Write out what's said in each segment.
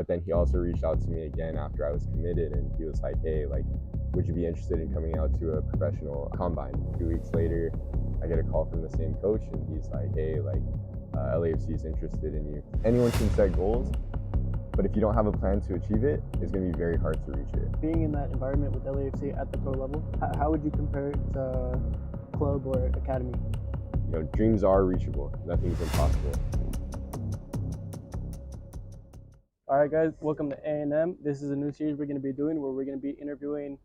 But then he also reached out to me again after I was committed, and he was like, hey, like, would you be interested in coming out to a professional combine? 2 weeks later, I get a call from the same coach, and he's like, hey, like, LAFC is interested in you. Anyone can set goals, but if you don't have a plan to achieve it, it's going to be very hard to reach it. Being in that environment with LAFC at the pro level, how would you compare it to club or academy? You know, dreams are reachable. Nothing's impossible. All right, guys, welcome to A&M. This is a new series we're going to be doing where we're going to be interviewing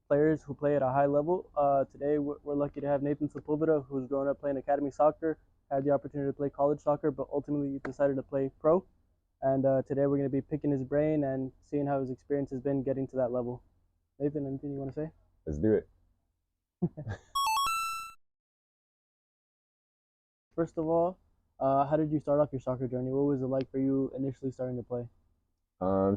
players who play at a high level. Today, we're lucky to have Nathan Sepulveda, who's grown up playing academy soccer, had the opportunity to play college soccer, but ultimately decided to play pro. And today we're going to be picking his brain and seeing how his experience has been getting to that level. Nathan, anything you want to say? Let's do it. First of all, how did you start off your soccer journey? What was it like for you initially starting to play?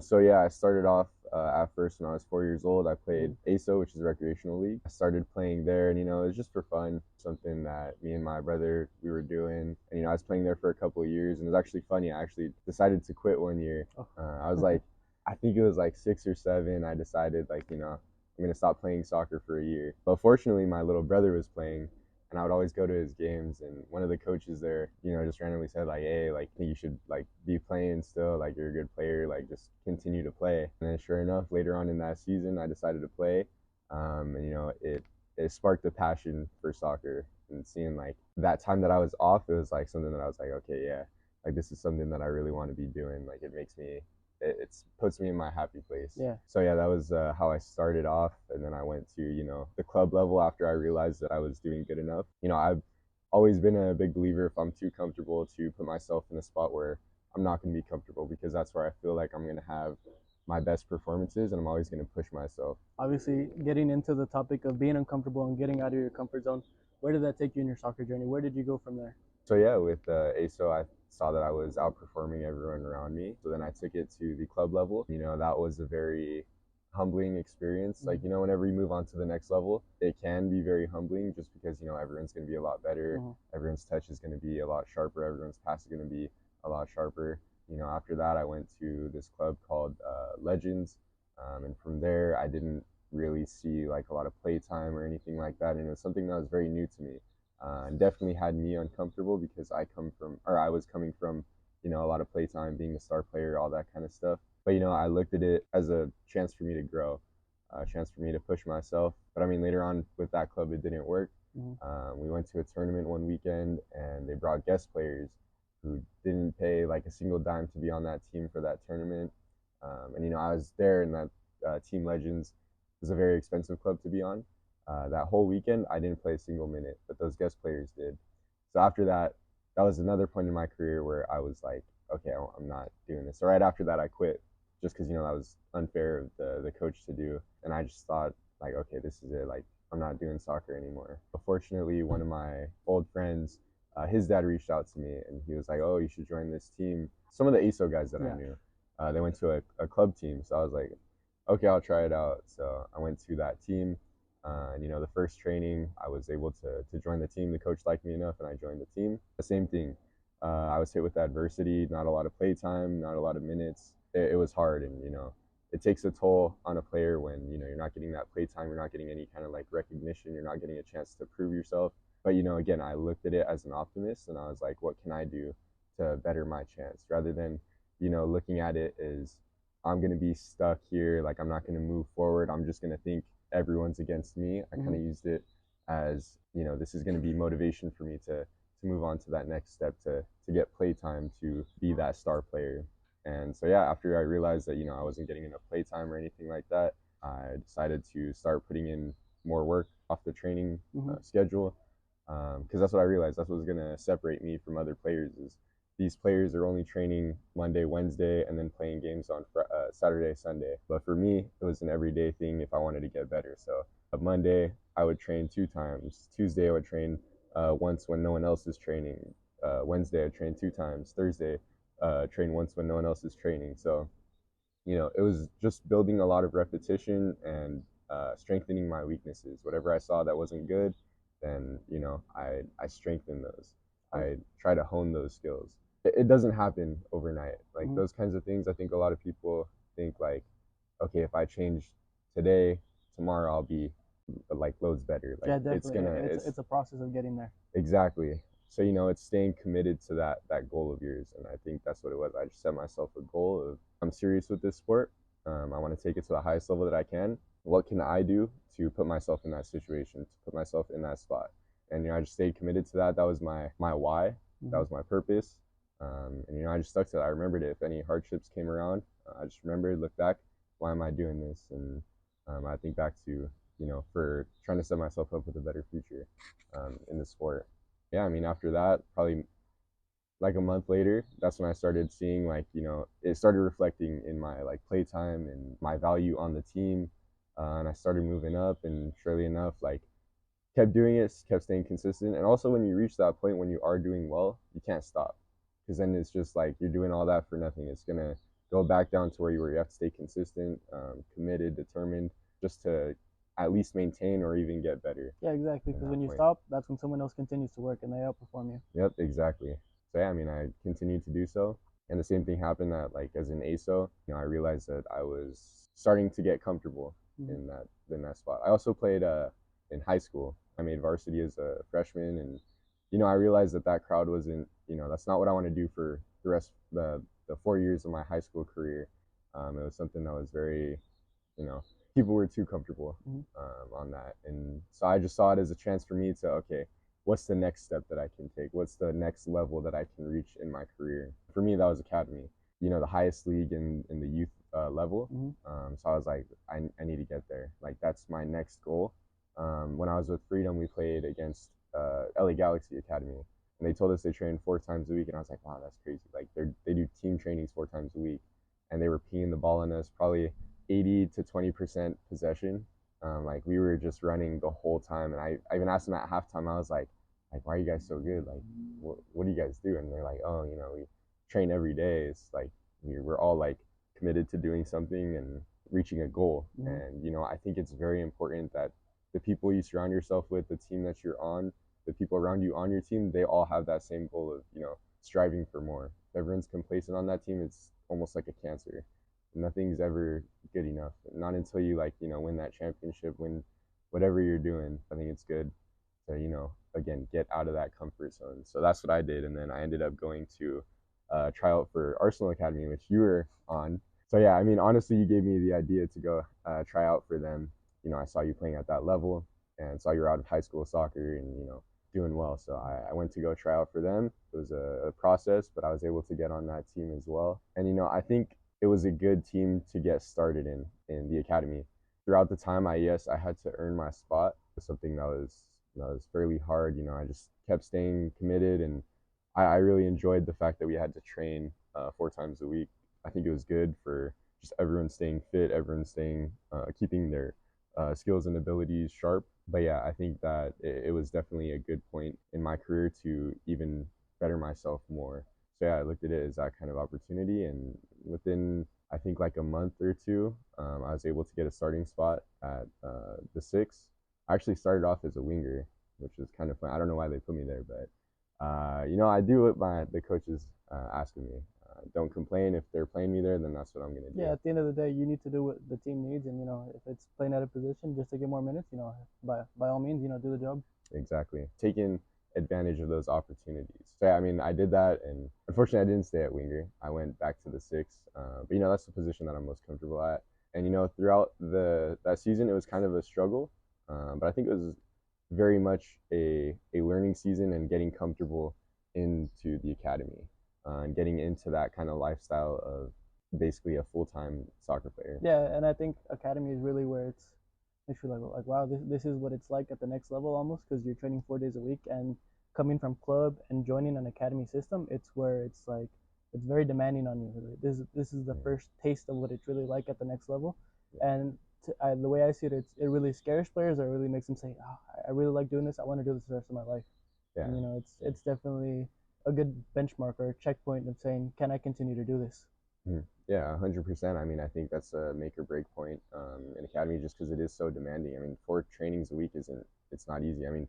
So yeah, I started off at first when I was 4 years old. I played ASO, which is a recreational league. I started playing there, and it was just for fun, something that me and my brother we were doing. And I was playing there for a couple of years, and it was actually funny. I actually decided to quit one year. I was like, I think it was like 6 or 7. I decided like, I'm gonna stop playing soccer for a year. But fortunately, my little brother was playing, and I would always go to his games, and one of the coaches there, just randomly said like, hey, like, I think you should like be playing still, like you're a good player, like just continue to play. And then sure enough, later on in that season, I decided to play, and it sparked a passion for soccer. And seeing like that time that I was off, it was like something that I was like, okay, yeah, like this is something that I really want to be doing. Like it makes me it puts me in my happy place. Yeah. So yeah, that was how I started off, and then I went to the club level after I realized that I was doing good enough. I've always been a big believer if I'm too comfortable to put myself in a spot where I'm not going to be comfortable, because that's where I feel like I'm going to have my best performances, and I'm always going to push myself. Obviously, getting into the topic of being uncomfortable and getting out of your comfort zone, where did that take you in your soccer journey? Where did you go from there? So yeah, with ASO, I saw that I was outperforming everyone around me. So then I took it to the club level. That was a very humbling experience. Like, whenever you move on to the next level, it can be very humbling, just because, everyone's going to be a lot better. Everyone's touch is going to be a lot sharper. Everyone's pass is going to be a lot sharper. After that, I went to this club called Legends. And from there, I didn't really see like a lot of play time or anything like that. And it was something that was very new to me. And definitely had me uncomfortable, because I was coming from, a lot of playtime, being a star player, all that kind of stuff. But I looked at it as a chance for me to grow, a chance for me to push myself. But I mean, later on with that club, it didn't work. We went to a tournament one weekend, and they brought guest players who didn't pay like a single dime to be on that team for that tournament. And I was there, and that Team Legends was a very expensive club to be on. That whole weekend, I didn't play a single minute, but those guest players did. So after that, that was another point in my career where I was like, okay, I'm not doing this. So right after that, I quit, just because, that was unfair of the coach to do. And I just thought like, okay, this is it. Like, I'm not doing soccer anymore. But fortunately, one of my old friends, his dad reached out to me, and he was like, oh, you should join this team. Some of the ASO guys that I knew, they went to a club team. So I was like, okay, I'll try it out. So I went to that team. And the first training, I was able to join the team. The coach liked me enough, and I joined the team. The same thing. I was hit with adversity, not a lot of play time, not a lot of minutes. It was hard, and it takes a toll on a player when you're not getting that play time, you're not getting any kind of like recognition, you're not getting a chance to prove yourself. But again, I looked at it as an optimist, and I was like, what can I do to better my chance, rather than looking at it as I'm gonna be stuck here, like I'm not gonna move forward. I'm just gonna think everyone's against me. I kind of used it as, this is going to be motivation for me to move on to that next step, to get play time, to be that star player. And so yeah, after I realized that I wasn't getting enough play time or anything like that, I decided to start putting in more work off the training schedule, because that's what I realized. That's what's going to separate me from other players, is these players are only training Monday, Wednesday, and then playing games on Saturday, Sunday. But for me, it was an everyday thing if I wanted to get better. So Monday, I would train 2 times. Tuesday, I would train once when no one else is training. Wednesday, I train 2 times. Thursday, train once when no one else is training. So, it was just building a lot of repetition and strengthening my weaknesses. Whatever I saw that wasn't good, then, I strengthened those. I try to hone those skills. it doesn't happen overnight. Like Mm-hmm. those kinds of things, I think a lot of people think like, okay, if I change today, tomorrow I'll be like loads better. Like Yeah, definitely. it's It's a process of getting there. exactly. So it's staying committed to that goal of yours, and I think that's what it was. I just set myself a goal of I'm serious with this sport. I want to take it to the highest level that I can. What can I do to put myself in that situation, to put myself in that spot? And I just stayed committed to that. That was my why. That Mm-hmm. was my purpose. And I just stuck to that. I remembered it. If any hardships came around, I just remembered, look back, why am I doing this? And I think back to for trying to set myself up with a better future in the sport. Yeah, I mean, after that, probably like a month later, that's when I started seeing like, it started reflecting in my like playtime and my value on the team. And I started moving up, and surely enough, like kept doing it, kept staying consistent. And also, when you reach that point when you are doing well, you can't stop, because then it's just like you're doing all that for nothing. It's gonna go back down to where you were. You have to stay consistent, committed, determined, just to at least maintain or even get better Yeah, exactly. in Because that when you point. stop, that's when someone else continues to work and they outperform you. Yep, exactly. So yeah, I mean, I continued to do so, and the same thing happened that like as an ASO, I realized that I was starting to get comfortable Mm-hmm. in that spot. I also played in high school. I made varsity as a freshman, and I realized that crowd wasn't, that's not what I want to do for the rest the 4 years of my high school career. It was something that was very, you know, people were too comfortable Mm-hmm. on that. And so I just saw it as a chance for me to, okay, what's the next step that I can take? What's the next level that I can reach in my career? For me, that was academy, the highest league in the youth level. Mm-hmm. So I was like, I need to get there. Like, that's my next goal. When I was with Freedom, we played against LA Galaxy Academy. And they told us they train 4 times a week. And I was like, wow, that's crazy. Like, they do team trainings 4 times a week. And they were peeing the ball on us probably 80 to 20% possession. Like we were just running the whole time, and I even asked them at halftime. I was like, why are you guys so good? Like, what do you guys do? And they're like, oh, we train every day. It's like we're all like committed to doing something and reaching a goal. Mm-hmm. And I think it's very important that the people you surround yourself with, the team that you're on, the people around you on your team, they all have that same goal of striving for more. If everyone's complacent on that team, it's almost like a cancer. Nothing's ever good enough. Not until you like win that championship, win whatever you're doing. I think it's good to again get out of that comfort zone. So that's what I did, and then I ended up going to try out for Arsenal Academy, which you were on. So yeah, I mean, honestly, you gave me the idea to go try out for them. I saw you playing at that level, and saw you were out of high school soccer, and doing well. So I went to go try out for them. It was a process, but I was able to get on that team as well. And I think it was a good team to get started in the academy. Throughout the time, I had to earn my spot. It was something that was fairly hard. I just kept staying committed, and I really enjoyed the fact that we had to train 4 times a week. I think it was good for just everyone staying fit, everyone staying keeping their skills and abilities sharp. But yeah, I think that it was definitely a good point in my career to even better myself more. So yeah, I looked at it as that kind of opportunity, and within I think like a month or two, I was able to get a starting spot at the six. I actually started off as a winger, which was kind of fun. I don't know why they put me there, but I do what the coaches ask of me. Don't complain. If they're playing me there, then that's what I'm gonna Yeah, do. at the end of the day, you need to do what the team needs, and if it's playing at a position just to get more minutes, by all means, do the job. Exactly. Taking advantage of those opportunities. So yeah, I mean, I did that, and unfortunately, I didn't stay at winger. I went back to the six. But that's the position that I'm most comfortable at. And throughout that season, it was kind of a struggle, but I think it was very much a learning season and getting comfortable into the academy and getting into that kind of lifestyle of basically a full-time soccer player. Yeah, and I think academy is really where it's makes you like wow, this is what it's like at the next level almost, because you're training 4 days a week and coming from club and joining an academy system. It's where it's like it's very demanding on you. Really. This is the Yeah. first taste of what it's really like at the next level, Yeah. and the way I see it, it really scares players, or it really makes them say, oh, I really like doing this. I want to do this the rest of my life. Yeah. And it's Yeah. it's definitely a good benchmark or a checkpoint of saying, can I continue to do this? Yeah, 100%. I mean, I think that's a make or break point in academy, just because it is so demanding. I mean, 4 trainings a week it's not easy. I mean,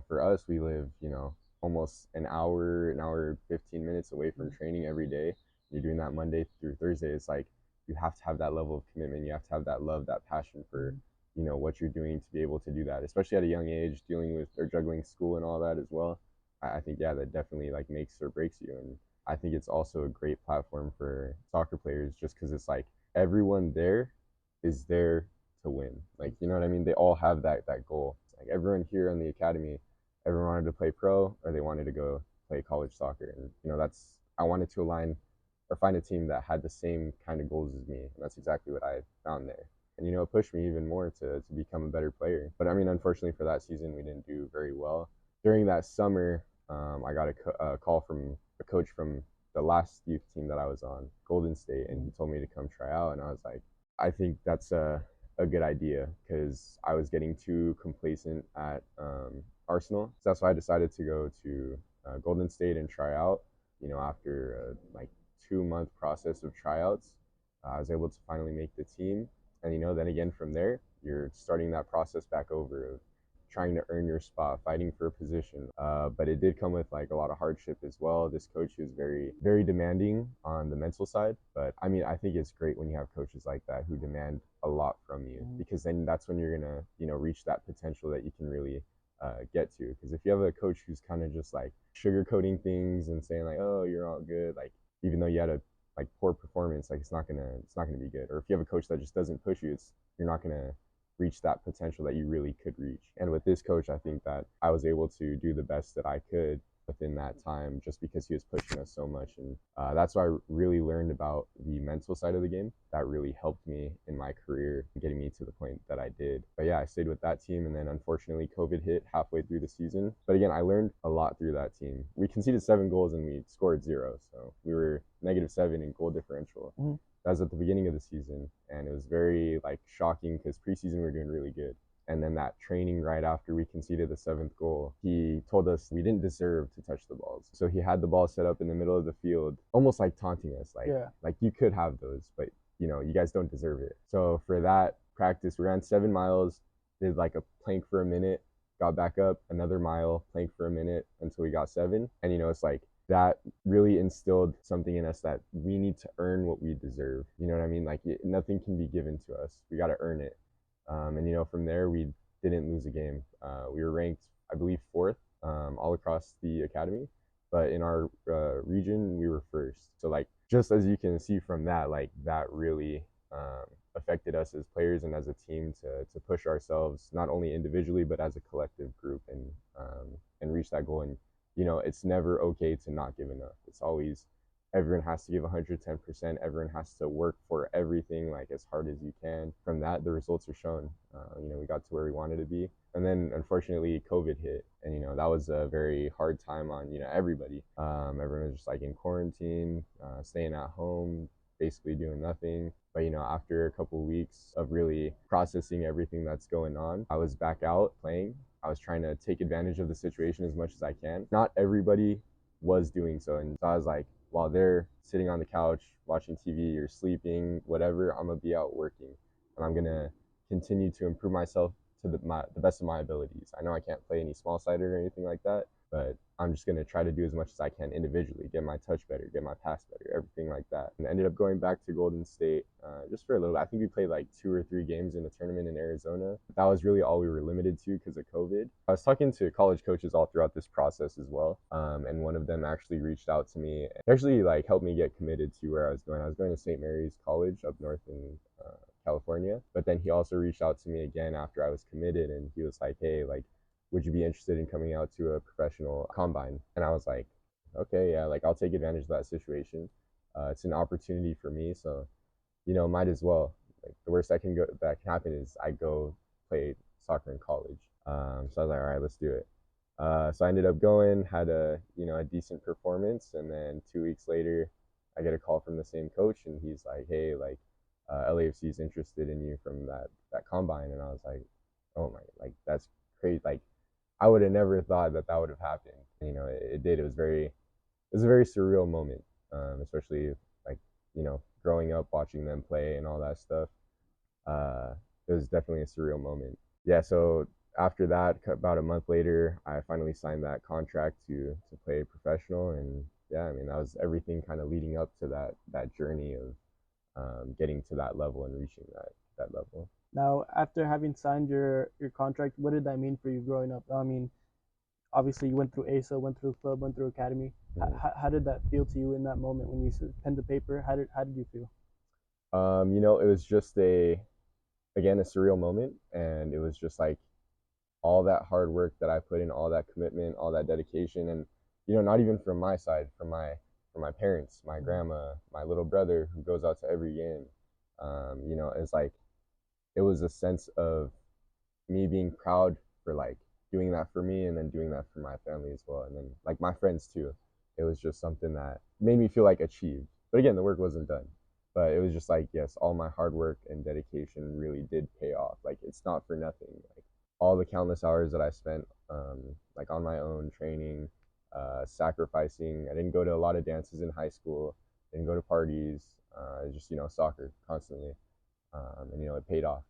for us, we live, almost an hour 15 minutes away from training every day. You're doing that Monday through Thursday. It's like you have to have that level of commitment. You have to have that love, that passion for what you're doing to be able to do that, especially at a young age, dealing with or juggling school and all that as well. I think yeah, that definitely like makes or breaks you. And I think it's also a great platform for soccer players just because it's like everyone there is there to win. Like, you know what I mean? They all have that goal. Like everyone here in the academy, everyone wanted to play pro or they wanted to go play college soccer. And that's I wanted to align or find a team that had the same kind of goals as me. And that's exactly what I found there. And it pushed me even more to become a better player. But I mean, unfortunately for that season, we didn't do very well. During that summer, I got a call from a coach from the last youth team that I was on, Golden State, and he told me to come try out. And I was like, I think that's a good idea because I was getting too complacent at Arsenal. So that's why I decided to go to Golden State and try out. After like 2 month process of tryouts, I was able to finally make the team. And then again from there, you're starting that process back over of trying to earn your spot, fighting for a position. But it did come with like a lot of hardship as well. This coach is very, very demanding on the mental side. But I mean, I think it's great when you have coaches like that who demand a lot from you because then that's when you're gonna, reach that potential that you can really get to. Because if you have a coach who's kind of just like sugarcoating things and saying like, oh, you're all good, like even though you had a like poor performance, like it's not gonna be good. Or if you have a coach that just doesn't push you, you're not gonna reach that potential that you really could reach. And with this coach, I think that I was able to do the best that I could within that time just because he was pushing us so much. And that's why I really learned about the mental side of the game. That really helped me in my career, getting me to the point that I did. But yeah, I stayed with that team. And then unfortunately, COVID hit halfway through the season. But again, I learned a lot through that team. We conceded 7 goals and we scored 0. So we were -7 in goal differential. That was at the beginning of the season, and it was very like shocking because preseason we were doing really good. And then that training right after we conceded the 7th goal, he told us we didn't deserve to touch the balls. So he had the ball set up in the middle of the field, almost like taunting us, like you could have those, but you guys don't deserve it. So for that practice, we ran 7 miles, did like a plank for a minute, got back up, another mile, plank for a minute until we got 7. And it's like that really instilled something in us that we need to earn what we deserve. You know what I mean? Like nothing can be given to us. We got to earn it. And from there, we didn't lose a game. We were ranked, I believe, 4th all across the academy. But in our region, we were 1st. So like, just as you can see from that, like that really affected us as players and as a team to push ourselves, not only individually, but as a collective group and reach that goal. And it's never okay to not give enough. It's always everyone has to give 110%. Everyone has to work for everything like as hard as you can. From that, the results are shown. We got to where we wanted to be. And then unfortunately, COVID hit. And, that was a very hard time on, everybody. Everyone was just like in quarantine, staying at home, basically doing nothing. But after a couple of weeks of really processing everything that's going on, I was back out playing. I was trying to take advantage of the situation as much as I can. Not everybody was doing so. And so I was like, while they're sitting on the couch watching TV or sleeping, whatever, I'm going to be out working. And I'm going to continue to improve myself to the best of my abilities. I know I can't play any small-sided or anything like that, but I'm just going to try to do as much as I can individually, get my touch better, get my pass better, everything like that. And I ended up going back to Golden State just for a little bit. I think we played like 2 or 3 games in a tournament in Arizona. That was really all we were limited to because of COVID. I was talking to college coaches all throughout this process as well. And one of them actually reached out to me and actually like helped me get committed to where I was going. I was going to St. Mary's College up north in California. But then he also reached out to me again after I was committed and he was like, hey, like, would you be interested in coming out to a professional combine? And I was like, okay, yeah, like I'll take advantage of that situation. It's an opportunity for me, so might as well. Like the worst that can happen is I go play soccer in college. So I was like, all right, let's do it. So I ended up going, had a decent performance, and then 2 weeks later, I get a call from the same coach, and he's like, hey, like LAFC is interested in you from that combine, and I was like, oh my, like that's crazy. Like I would have never thought that would have happened. It did. It was a very surreal moment, especially like growing up watching them play and all that stuff. It was definitely a surreal moment. Yeah. So after that, about a month later, I finally signed that contract to play professional, and yeah, I mean that was everything kind of leading up to that journey of getting to that level and reaching that level. Now, after having signed your contract, what did that mean for you growing up? I mean, obviously you went through ASA, went through club, went through academy. Mhm. How did that feel to you in that moment when you penned the paper? How did you feel? It was just a surreal moment, and it was just like all that hard work that I put in, all that commitment, all that dedication, and not even from my side, from my parents, my Mm-hmm. grandma, my little brother who goes out to every game. It's like it was a sense of me being proud for like doing that for me and then doing that for my family as well, and then like my friends too. It was just something that made me feel like achieved. But again, the work wasn't done. But it was just like, yes, all my hard work and dedication really did pay off. Like it's not for nothing. Like all the countless hours that I spent like on my own training, sacrificing. I didn't go to a lot of dances in high school, didn't go to parties, just soccer constantly, and it paid off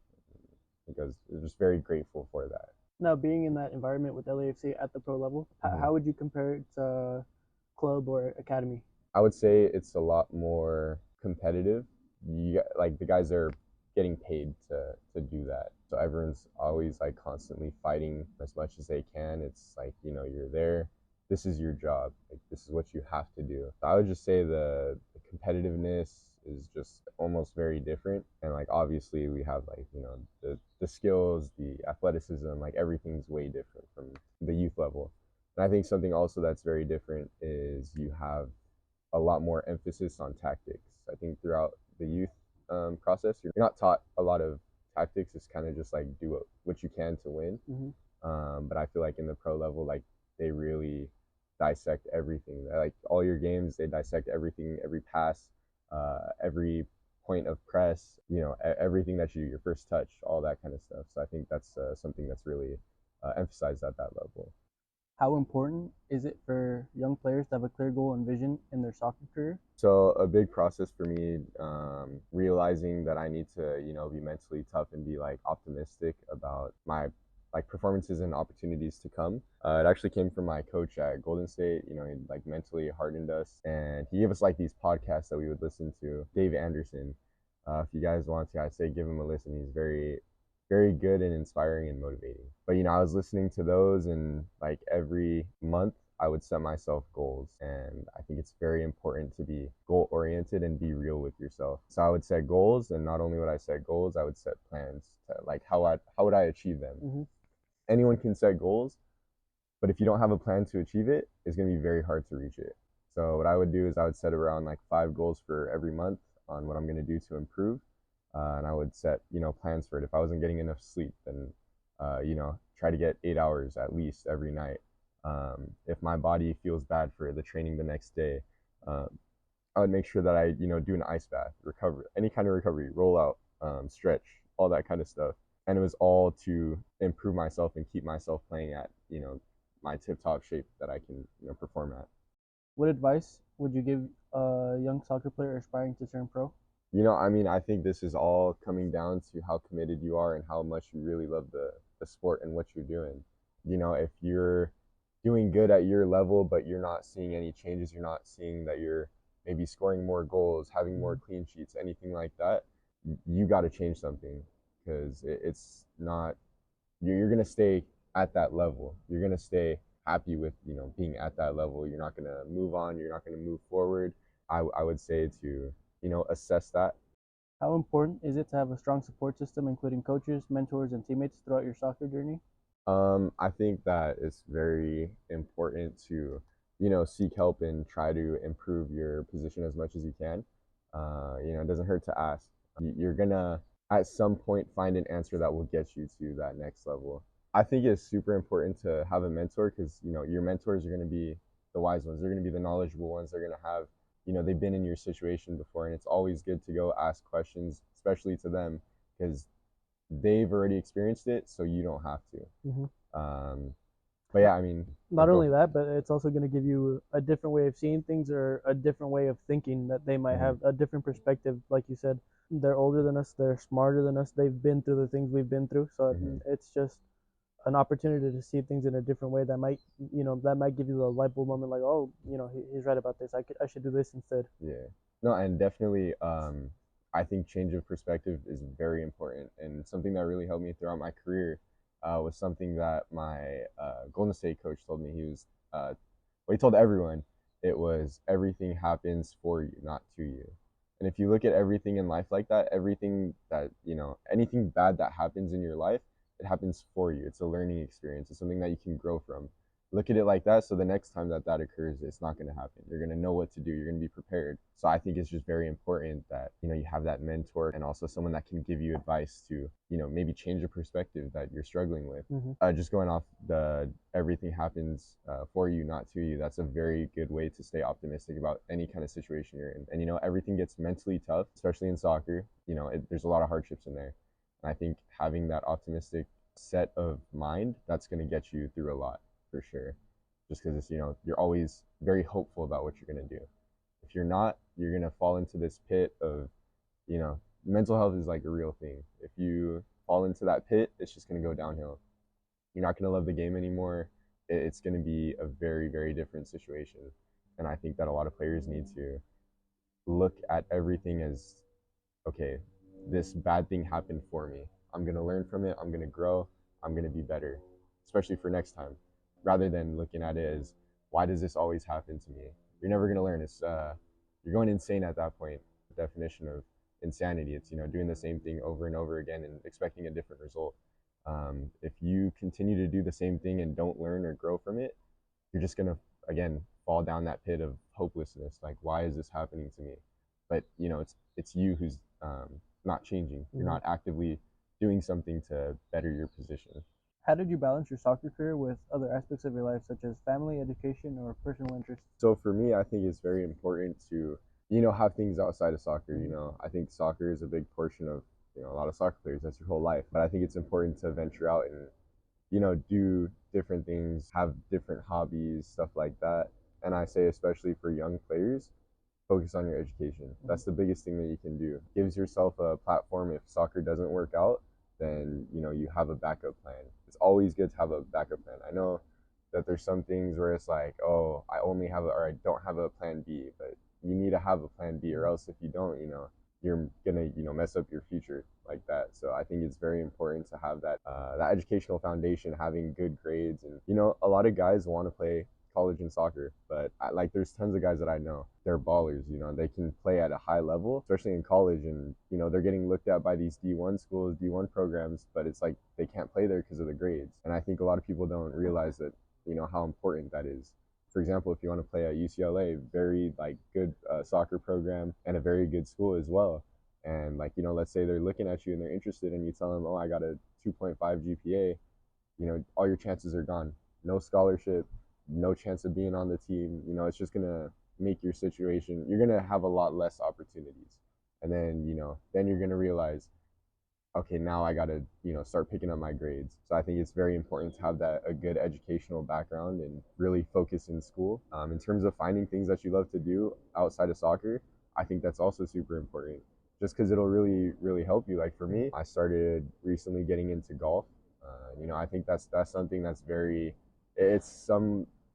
because I was just very grateful for that. Now, being in that environment with LAFC at the pro level, Mm-hmm. how would you compare it to club or academy? I would say it's a lot more competitive. Like the guys are getting paid to do that, so everyone's always like constantly fighting as much as they can. It's like you're there. This is your job. Like this is what you have to do. So I would just say the competitiveness is just almost very different, and like obviously we have like the skills, the athleticism, like everything's way different from the youth level. And I think something also that's very different is you have a lot more emphasis on tactics. I think throughout the youth process, you're not taught a lot of tactics. It's kind of just like do what you can to win. Mm-hmm. But I feel like in the pro level, like they really dissect everything. Like all your games, they dissect everything, every pass, every point of press, everything that you do, your first touch, all that kind of stuff. So I think that's something that's really emphasized at that level. How important is it for young players to have a clear goal and vision in their soccer career? So a big process for me, realizing that I need to, be mentally tough and be like optimistic about my like performances and opportunities to come. It actually came from my coach at Golden State. He like mentally hardened us, and he gave us like these podcasts that we would listen to. Dave Anderson. If you guys want to, I'd say give him a listen. He's very, very good and inspiring and motivating. But I was listening to those, and like every month I would set myself goals. And I think it's very important to be goal oriented and be real with yourself. So I would set goals, and not only would I set goals, I would set plans to like how would I achieve them. Mm-hmm. Anyone can set goals, but if you don't have a plan to achieve it, it's going to be very hard to reach it. So what I would do is I would set around like 5 goals for every month on what I'm going to do to improve, and I would set plans for it. If I wasn't getting enough sleep, then try to get 8 hours at least every night. If my body feels bad for the training the next day, um, I would make sure that I do an ice bath, recover, any kind of recovery, roll out, stretch, all that kind of stuff. And it was all to improve myself and keep myself playing at my tip top shape that I can perform at. What advice would you give a young soccer player aspiring to turn pro? I mean, I think this is all coming down to how committed you are and how much you really love the sport and what you're doing. If you're doing good at your level, but you're not seeing any changes, you're not seeing that you're maybe scoring more goals, having more Mm-hmm. clean sheets, anything like that, you got to change something because it's not, you're going to stay at that level. You're going to stay happy with, being at that level. You're not going to move on. You're not going to move forward. I would say to, assess that. How important is it to have a strong support system, including coaches, mentors, and teammates throughout your soccer journey? I think that it's very important to, seek help and try to improve your position as much as you can. It doesn't hurt to ask. You're gonna at some point find an answer that will get you to that next level. I think it's super important to have a mentor because your mentors are gonna be the wise ones. They're gonna be the knowledgeable ones. They're gonna have, they've been in your situation before, and it's always good to go ask questions, especially to them, because they've already experienced it, so you don't have to. Mm-hmm. Um, but yeah, I mean, Not go. only that, but it's also going to give you a different way of seeing things or a different way of thinking that they might Mm-hmm. have a different perspective. Like you said, they're older than us, they're smarter than us, they've been through the things we've been through. So Mm-hmm. it's just an opportunity to see things in a different way that might that might give you the light bulb moment, like, oh, he's right about this. I should do this instead. Yeah. No, and definitely, I think change of perspective is very important, and something that really helped me throughout my career was something that my Golden State coach told me. Well, he told everyone it was everything happens for you, not to you. And if you look at everything in life like that, everything that, anything bad that happens in your life, it happens for you. It's a learning experience. It's something that you can grow from. Look at it like that, so the next time that occurs, it's not going to happen. You're going to know what to do. You're going to be prepared. So I think it's just very important that you have that mentor and also someone that can give you advice to maybe change a perspective that you're struggling with. Just going off the everything happens for you, not to you, that's a very good way to stay optimistic about any kind of situation you're in. And everything gets mentally tough, especially in soccer. There's a lot of hardships in there, and I think having that optimistic set of mind, that's going to get you through a lot for sure. Just because it's you're always very hopeful about what you're gonna do. If you're not, you're gonna fall into this pit of mental health is like a real thing. If you fall into that pit, it's just gonna go downhill. You're not gonna love the game anymore. It's gonna be a very very different situation. And I think that a lot of players need to look at everything as, okay, this bad thing happened for me. I'm gonna learn from it. I'm gonna grow. I'm gonna be better, especially for next time, rather than looking at it as, why does this always happen to me? You're never gonna learn. You're going insane at that point. The definition of insanity. It's doing the same thing over and over again and expecting a different result. If you continue to do the same thing and don't learn or grow from it, you're just gonna again fall down that pit of hopelessness. Like, why is this happening to me? But it's you who's not changing. You're not actively doing something to better your position. How did you balance your soccer career with other aspects of your life, such as family, education, or personal interests? So for me, I think it's very important to have things outside of soccer. I think soccer is a big portion of a lot of soccer players. That's your whole life. But I think it's important to venture out and do different things, have different hobbies, stuff like that. And I say, especially for young players, focus on your education. That's the biggest thing that you can do. Gives yourself a platform. If soccer doesn't work out, then you have a backup plan. It's always good to have a backup plan. I know that there's some things where it's like, oh, I don't have a plan B, but you need to have a plan B, or else if you don't, you're gonna mess up your future like that. So I think it's very important to have that educational foundation, having good grades, and a lot of guys want to play college and soccer, but like there's tons of guys that I know, they're ballers. They can play at a high level, especially in college, and they're getting looked at by these D1 schools, D1 programs, but it's like they can't play there because of the grades. And I think a lot of people don't realize that how important that is. For example, if you want to play at UCLA, very like good soccer program and a very good school as well. And like let's say they're looking at you and they're interested, and you tell them, oh, I got a 2.5 GPA, all your chances are gone. No scholarship, no chance of being on the team. It's just gonna make your situation. You're gonna have a lot less opportunities, and then you're gonna realize, okay, now I gotta start picking up my grades. So I think it's very important to have a good educational background and really focus in school. In terms of finding things that you love to do outside of soccer, I think that's also super important. Just because it'll really really help you. Like for me, I started recently getting into golf. I think that's something that's very, it's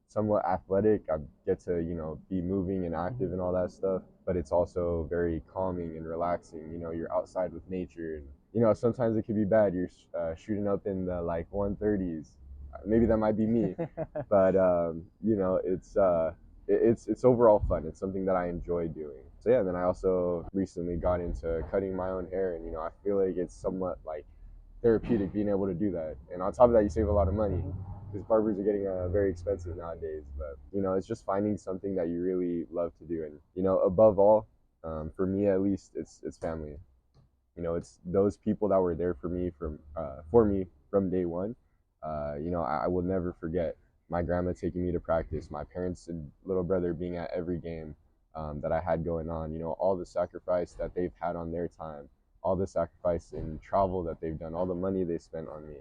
somewhat athletic. I get to be moving and active and all that stuff, but it's also very calming and relaxing. You're outside with nature, and sometimes it could be bad. You're shooting up in the like 130s. Maybe that might be me, but it's overall fun. It's something that I enjoy doing. So yeah, then I also recently got into cutting my own hair, and I feel like it's somewhat like therapeutic being able to do that. And on top of that, you save a lot of money because barbers are getting very expensive nowadays. But it's just finding something that you really love to do, and above all, for me at least, it's family. It's those people that were there for me from day one. I will never forget my grandma taking me to practice, my parents and little brother being at every game that I had going on. All the sacrifice that they've had on their time, all the sacrifice in travel that they've done, all the money they spent on me.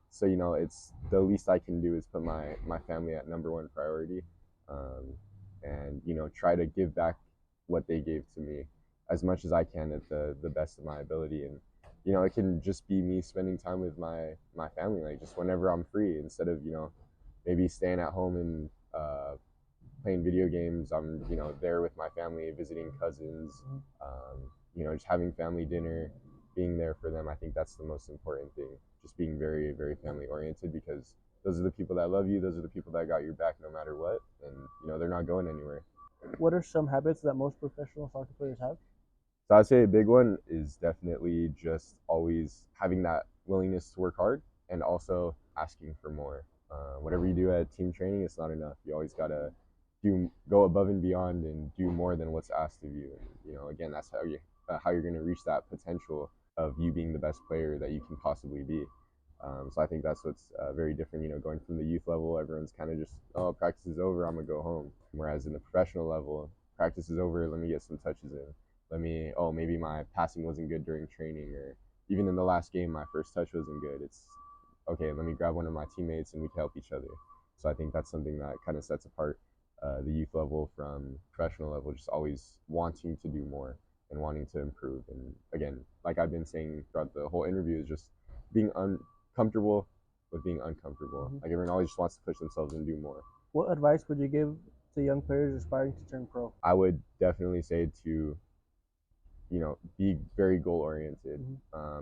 So it's the least I can do is put my family at number one priority, um, and try to give back what they gave to me as much as I can at the best of my ability. And it can just be me spending time with my family, like just whenever I'm free, instead of maybe staying at home and playing video games. I'm there with my family, visiting cousins, just having family dinner, being there for them. I think that's the most important thing. Just being very, very family oriented, because those are the people that love you. Those are the people that got your back no matter what, and they're not going anywhere. What are some habits that most professional soccer players have? So I'd say a big one is definitely just always having that willingness to work hard, and also asking for more. Whatever you do at team training, it's not enough. You always gotta go above and beyond and do more than what's asked of you. And again, that's how you're gonna reach that potential of you being the best player that you can possibly be. So I think that's what's very different. Going from the youth level, everyone's kind of just, oh, practice is over, I'm gonna go home. Whereas in the professional level, practice is over, let me get some touches in. Maybe my passing wasn't good during training, or even in the last game, my first touch wasn't good. It's okay, let me grab one of my teammates and we can help each other. So I think that's something that kind of sets apart the youth level from professional level, just always wanting to do more and wanting to improve. And again, like I've been saying throughout the whole interview, is just being uncomfortable with being uncomfortable. Mm-hmm. Like everyone always just wants to push themselves and do more. What advice would you give to young players aspiring to turn pro? I would definitely say to be very goal oriented.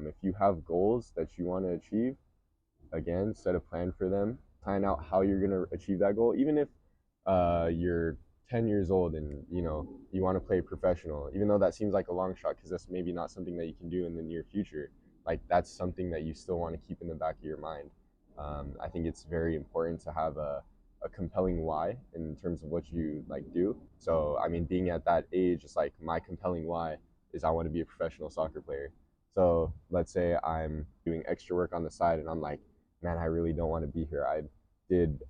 If you have goals that you want to achieve, again, set a plan for them, plan out how you're going to achieve that goal. Even if you're 10 years old and you want to play professional, even though that seems like a long shot, because that's maybe not something that you can do in the near future, like that's something that you still want to keep in the back of your mind. I think it's very important to have a compelling why in terms of what you like do. So I mean, being at that age, it's like my compelling why is I want to be a professional soccer player. So let's say I'm doing extra work on the side and I'm like, man, I really don't want to be here. I did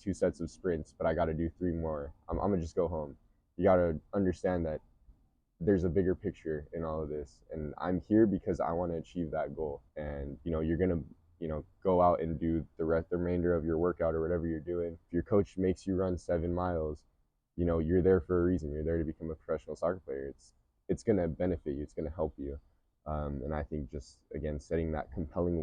2 sets of sprints, but I got to do 3 more. I'm gonna just go home. You got to understand that there's a bigger picture in all of this, and I'm here because I want to achieve that goal. And you're gonna go out and do the remainder of your workout or whatever you're doing. If your coach makes you run 7 miles, you're there for a reason. You're there to become a professional soccer player. It's gonna benefit you. It's gonna help you. And I think just again setting that compelling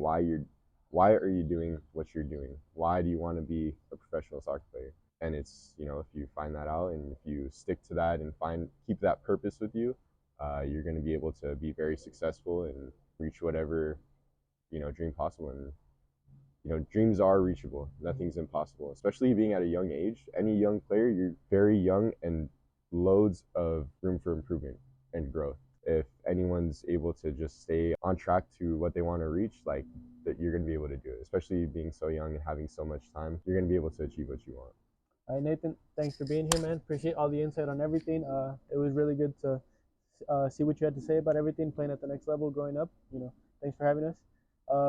why are you doing what you're doing? Why do you want to be a professional soccer player? And it's if you find that out and if you stick to that and keep that purpose with you, you're going to be able to be very successful and reach whatever dream possible. And dreams are reachable. Nothing's impossible, especially being at a young age. Any young player, you're very young and loads of room for improvement and growth. If anyone's able to just stay on track to what they want to reach, like that, you're going to be able to do it, especially being so young and having so much time. You're going to be able to achieve what you want. All right, Nathan, thanks for being here, man. Appreciate all the insight on everything. It was really good to see what you had to say about everything, playing at the next level, growing up. Thanks for having us.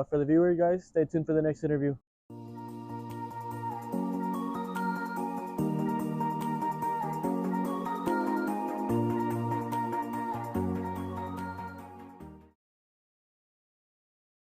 For the viewers, guys, stay tuned for the next interview.